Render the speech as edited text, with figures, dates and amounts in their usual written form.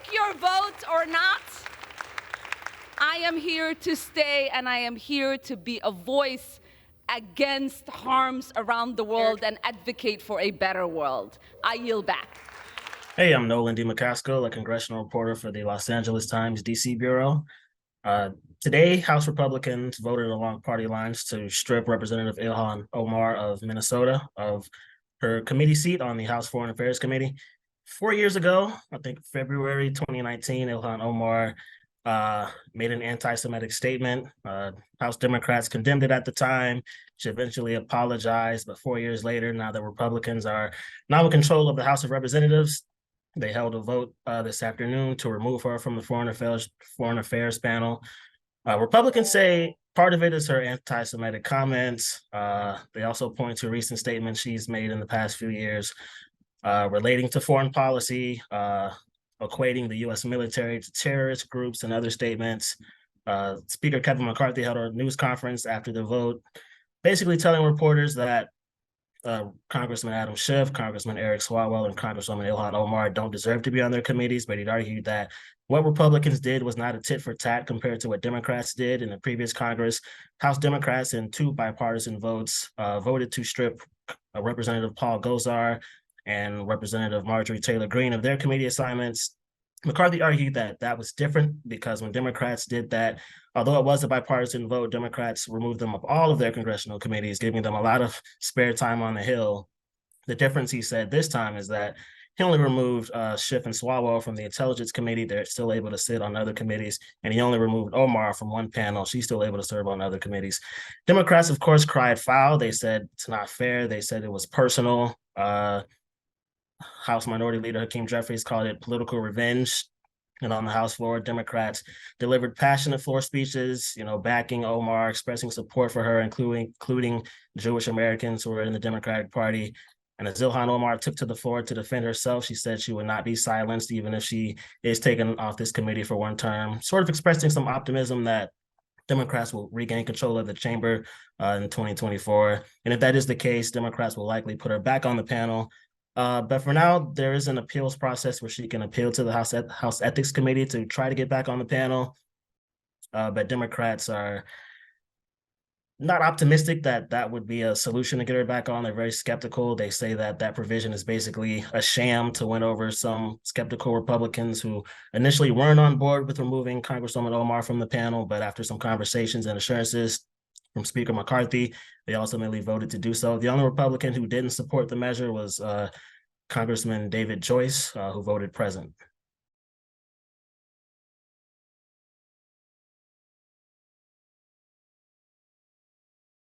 like your vote or not, I am here to stay, and I am here to be a voice against harms around the world and advocate for a better world. I yield back. Hey, I'm Nolan D. McCaskill, a congressional reporter for the Los Angeles Times DC Bureau. Today, House Republicans voted along party lines to strip Representative Ilhan Omar of Minnesota of her committee seat on the House Foreign Affairs Committee. 4 years ago, I think February 2019, Ilhan Omar made an anti-Semitic statement. House Democrats condemned it at the time. She eventually apologized, but 4 years later, now that Republicans are now in control of the House of Representatives, they held a vote this afternoon to remove her from the Foreign Affairs panel. Republicans say part of it is her anti-Semitic comments. They also point to recent statements she's made in the past few years relating to foreign policy, equating the U.S. military to terrorist groups, and other statements. Speaker Kevin McCarthy held a news conference after the vote, basically telling reporters that Congressman Adam Schiff, Congressman Eric Swalwell, and Congresswoman Ilhan Omar don't deserve to be on their committees, but he'd argued that what Republicans did was not a tit for tat compared to what Democrats did in the previous Congress. House Democrats, in two bipartisan votes, voted to strip Representative Paul Gosar and Representative Marjorie Taylor Greene of their committee assignments. McCarthy argued that that was different because when Democrats did that, although it was a bipartisan vote, Democrats removed them of all of their congressional committees, giving them a lot of spare time on the Hill. The difference, he said, this time is that he only removed Schiff and Swalwell from the Intelligence Committee. They're still able to sit on other committees. And he only removed Omar from one panel. She's still able to serve on other committees. Democrats, of course, cried foul. They said it's not fair. They said it was personal. House Minority Leader Hakeem Jeffries called it political revenge. And on the House floor, Democrats delivered passionate floor speeches, backing Omar, expressing support for her, including Jewish Americans who are in the Democratic Party. And as Ilhan Omar took to the floor to defend herself, she said she would not be silenced, even if she is taken off this committee for one term, sort of expressing some optimism that Democrats will regain control of the chamber in 2024. And if that is the case, Democrats will likely put her back on the panel. But for now, there is an appeals process where she can appeal to the House Ethics Committee to try to get back on the panel. But Democrats are not optimistic that that would be a solution to get her back on. They're very skeptical. They say that that provision is basically a sham to win over some skeptical Republicans who initially weren't on board with removing Congresswoman Omar from the panel, but after some conversations and assurances from Speaker McCarthy, they ultimately voted to do so. The only Republican who didn't support the measure was Congressman David Joyce, who voted present.